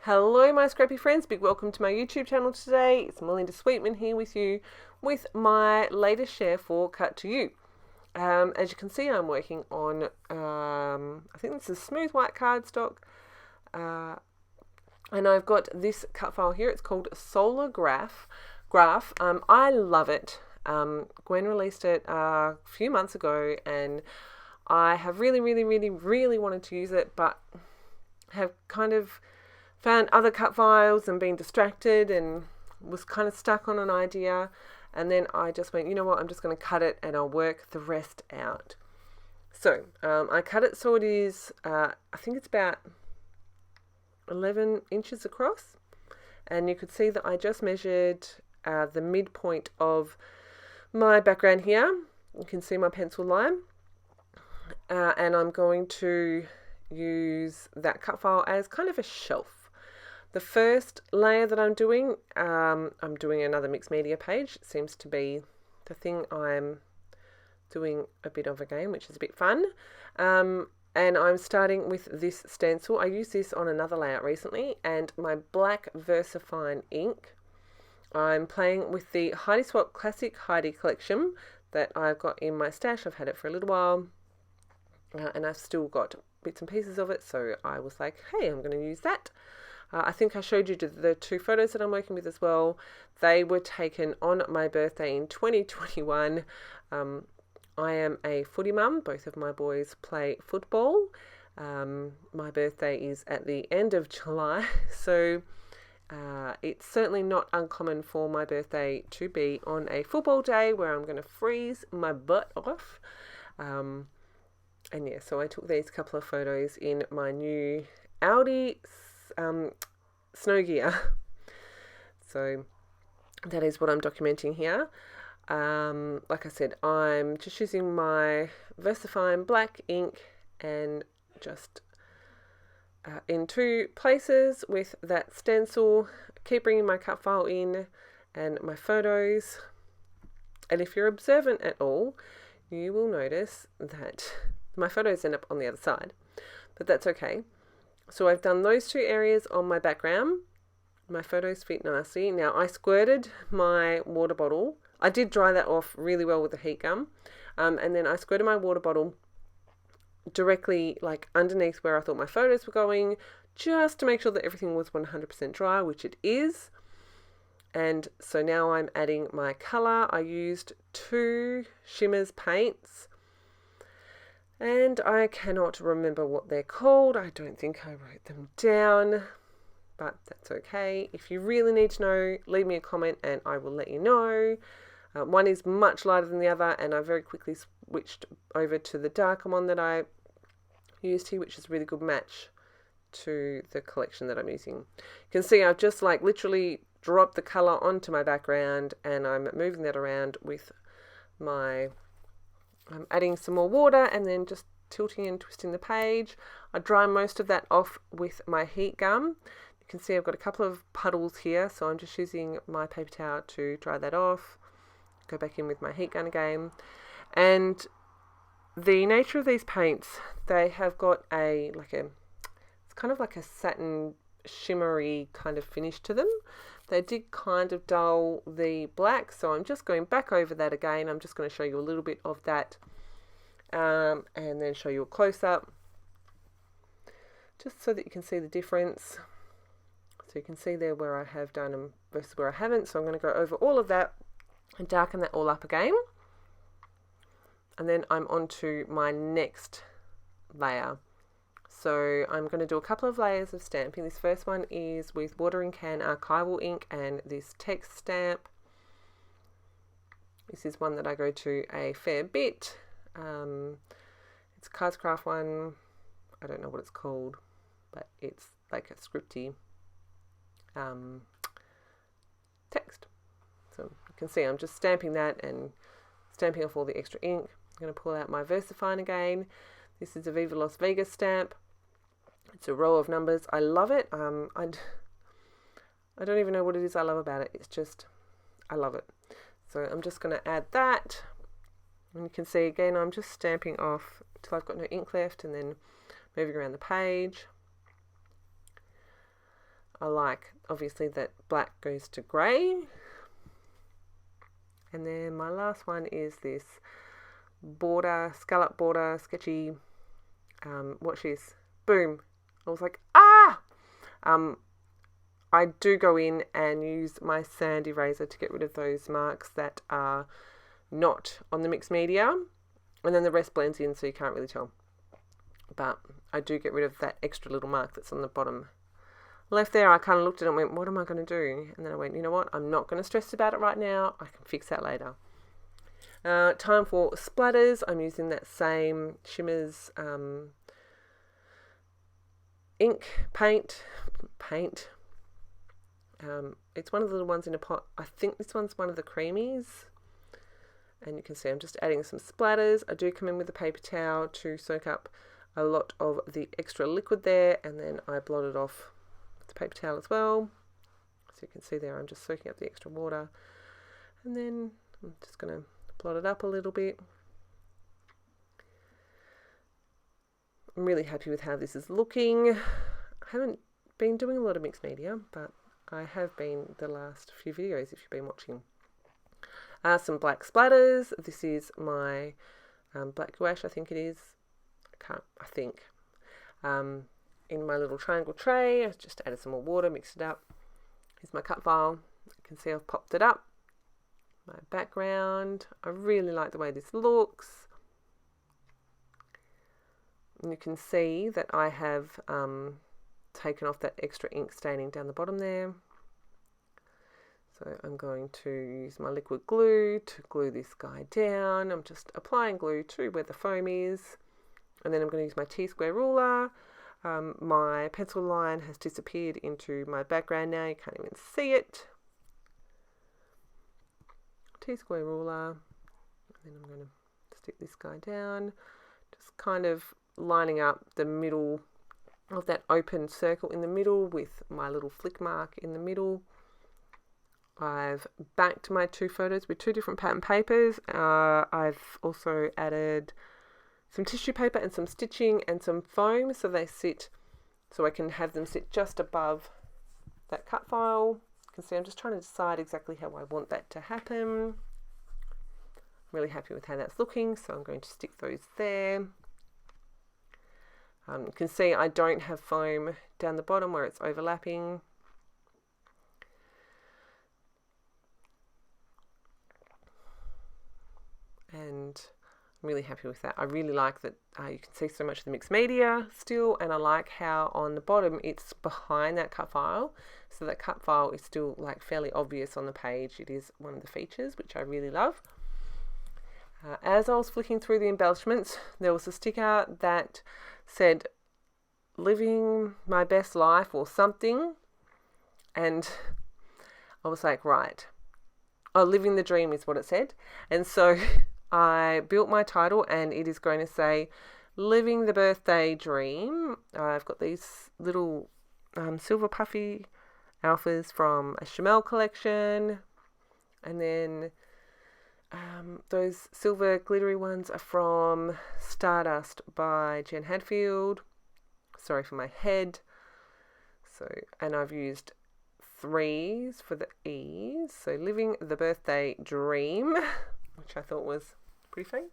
Hello my scrappy friends, big welcome to my YouTube channel today. It's Melinda Sweetman here with you with my latest share for Cut to You. As you can see, I'm working on, I think this is smooth white cardstock, and I've got this cut file here. It's called Solar Graph. I love it. Gwen released it a few months ago and I have really wanted to use it, but have kind of found other cut files and been distracted and was kind of stuck on an idea, and then I just went, you know what, I'm just going to cut it and I'll work the rest out. So I cut it so it is, I think it's about 11 inches across, and you could see that I just measured the midpoint of my background here. You can see my pencil line, and I'm going to use that cut file as kind of a shelf. The first layer that I'm doing another mixed media page. It seems to be the thing I'm doing a bit of again, which is a bit fun. And I'm starting with this stencil. I used this on another layout recently, and my black VersaFine ink. I'm playing with the Heidi Swapp Classic Heidi collection that I've got in my stash. I've had it for a little while, and I've still got bits and pieces of it, so I was like, hey, I'm going to use that. I think I showed you the two photos that I'm working with as well. They were taken on my birthday in 2021. I am a footy mum. Both of my boys play football. My birthday is at the end of July, so it's certainly not uncommon for my birthday to be on a football day where I'm going to freeze my butt off. And yeah, so I took these couple of photos in my new Audi snow gear. So that is what I'm documenting here. Like I said, I'm just using my VersaFine black ink and just in two places with that stencil. Keep bringing my cut file in and my photos. And if you're observant at all, you will notice that my photos end up on the other side, but that's okay. So I've done those two areas on my background. My photos fit nicely. Now I squirted my water bottle. I did dry that off really well with the heat gun. And then I squirted my water bottle directly like underneath where I thought my photos were going, just to make sure that everything was 100% dry, which it is. And so now I'm adding my color. I used 2 Shimmers paints, and I cannot remember what they're called. I don't think I wrote them down, but that's okay. If you really need to know, leave me a comment and I will let you know. One is much lighter than the other, and I very quickly switched over to the darker one that I used here, which is a really good match to the collection that I'm using. You can see I've just like literally dropped the color onto my background, and I'm moving that around with my I'm adding some more water and then just tilting and twisting the page. I dry most of that off with my heat gun. You can see I've got a couple of puddles here, so I'm just using my paper towel to dry that off. Go back in with my heat gun again. And the nature of these paints, they have got it's kind of like a satin shimmery kind of finish to them. They did kind of dull the black, so I'm just going back over that again. I'm just going to show you a little bit of that, and then show you a close-up, just so that you can see the difference. So you can see there where I have done them versus where I haven't. So I'm going to go over all of that and darken that all up again. And then I'm on to my next layer. So I'm going to do a couple of layers of stamping. This first one is with watering can archival ink and this text stamp. This is one that I go to a fair bit. It's a Cardscraft one. I don't know what it's called, but it's like a scripty text. So you can see I'm just stamping that and stamping off all the extra ink. I'm going to pull out my VersaFine again. This is a Viva Las Vegas stamp. It's a row of numbers. I love it. I don't even know what it is I love about it. It's just, I love it. So I'm just going to add that. And you can see again, I'm just stamping off till I've got no ink left, and then moving around the page. I like, obviously, that black goes to grey. And then my last one is this border, scallop border, sketchy, watch this, boom. I was like, ah! I do go in and use my sand eraser to get rid of those marks that are not on the mixed media. And then the rest blends in so you can't really tell. But I do get rid of that extra little mark that's on the bottom left there. I kind of looked at it and went, what am I going to do? And then I went, you know what? I'm not going to stress about it right now. I can fix that later. Time for splatters. I'm using that same Shimmers ink paint. It's one of the little ones in a pot. I think this one's one of the creamies. And you can see I'm just adding some splatters. I do come in with a paper towel to soak up a lot of the extra liquid there, and then I blot it off with the paper towel as well. So you can see there I'm just soaking up the extra water. And then I'm just going to blot it up a little bit. I'm really happy with how this is looking. I haven't been doing a lot of mixed media, but I have been the last few videos if you've been watching. Some black splatters. This is my black gouache, I think it is. In my little triangle tray. I just added some more water, mixed it up. Here's my cut file. You can see I've popped it up. My background. I really like the way this looks. And you can see that I have taken off that extra ink staining down the bottom there. So I'm going to use my liquid glue to glue this guy down. I'm just applying glue to where the foam is. And then I'm going to use my T-square ruler. My pencil line has disappeared into my background now. You can't even see it. T-square ruler. And then I'm going to stick this guy down. Just kind of lining up the middle of that open circle in the middle with my little flick mark in the middle. I've backed my two photos with two different pattern papers. I've also added some tissue paper and some stitching and some foam so I can have them sit just above that cut file. You can see I'm just trying to decide exactly how I want that to happen. I'm really happy with how that's looking, so I'm going to stick those there. You can see I don't have foam down the bottom where it's overlapping. And I'm really happy with that. I really like that you can see so much of the mixed media still, and I like how on the bottom it's behind that cut file, so that cut file is still like fairly obvious on the page. It is one of the features which I really love. As I was flicking through the embellishments, there was a sticker that said living my best life or something, and I was like, right, living the dream is what it said. And so I built my title and it is going to say living the birthday dream. I've got these little silver puffy alphas from a Chamel collection, and then those silver glittery ones are from Stardust by Jen Hadfield. Sorry for my head. And I've used 3s for the E's. So living the birthday dream, which I thought was pretty fun.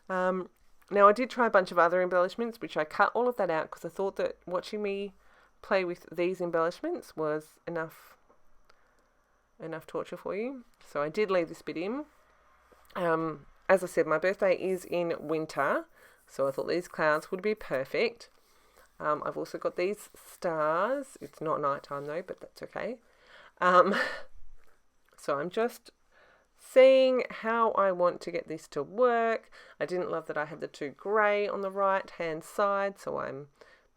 Now I did try a bunch of other embellishments, which I cut all of that out because I thought that watching me play with these embellishments was enough torture for you. So I did leave this bit in. As I said, my birthday is in winter, so I thought these clouds would be perfect. I've also got these stars. It's not nighttime though, but that's okay. So I'm just seeing how I want to get this to work. I didn't love that I had the 2 grey on the right hand side, so I'm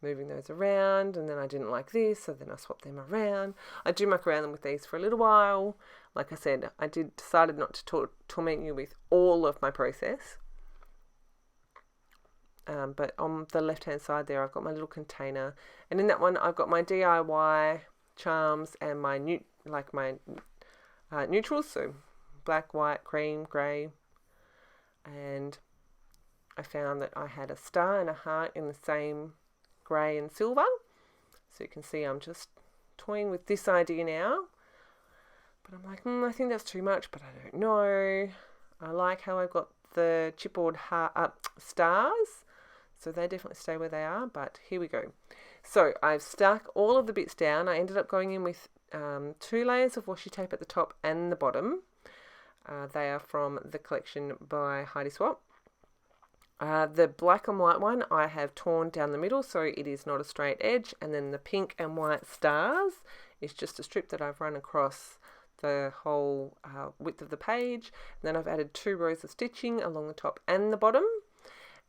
moving those around, and then I didn't like this, so then I swapped them around. I do muck around with these for a little while. Like I said, I decided not to torment you with all of my process. But on the left hand side there I've got my little container, and in that one I've got my DIY charms and my neutrals, so black, white, cream, grey, and I found that I had a star and a heart in the same grey and silver, so you can see I'm just toying with this idea now. But I'm like, I think that's too much, but I don't know. I like how I've got the chipboard stars. So they definitely stay where they are, but here we go. So I've stuck all of the bits down. I ended up going in with 2 layers of washi tape at the top and the bottom. They are from the collection by Heidi Swap. The black and white one I have torn down the middle so it is not a straight edge, and then the pink and white stars is just a strip that I've run across the whole width of the page. And then I've added 2 rows of stitching along the top and the bottom,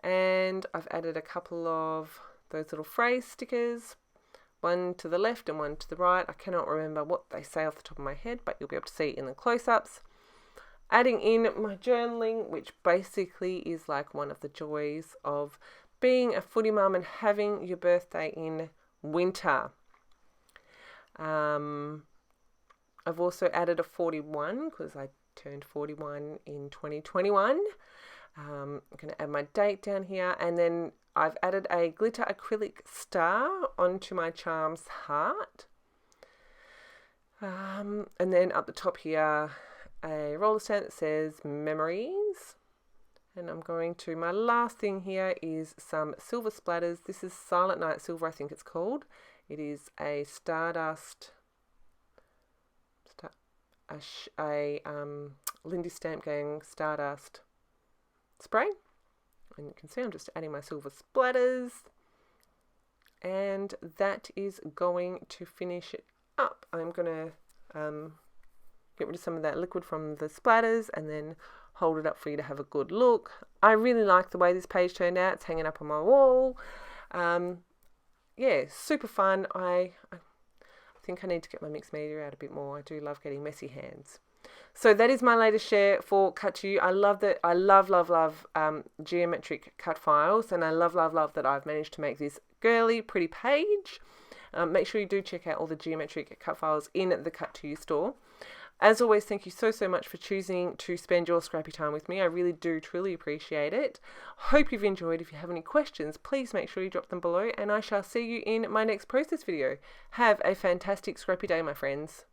and I've added a couple of those little phrase stickers, one to the left and one to the right. I cannot remember what they say off the top of my head, but you'll be able to see in the close-ups. Adding in my journaling, which basically is like one of the joys of being a footy mum and having your birthday in winter. I've also added a 41 because I turned 41 in 2021. I'm going to add my date down here, and then I've added a glitter acrylic star onto my charms heart. And then up the top here, a roller stamp that says memories. And I'm going to, my last thing here is some silver splatters. This is Silent Night Silver, I think it's called. It is a Stardust, Lindy Stamp Gang Stardust spray. And you can see I'm just adding my silver splatters. And that is going to finish it up. I'm going to get rid of some of that liquid from the splatters and then hold it up for you to have a good look. I really like the way this page turned out. It's hanging up on my wall. Yeah, super fun. I think I need to get my mixed media out a bit more. I do love getting messy hands. So that is my latest share for Cut To You. I love that. I love geometric cut files, and I love that I've managed to make this girly, pretty page. Make sure you do check out all the geometric cut files in the Cut To You store. As always, thank you so much for choosing to spend your scrappy time with me. I really do truly appreciate it. Hope you've enjoyed. If you have any questions, please make sure you drop them below, and I shall see you in my next process video. Have a fantastic scrappy day, my friends.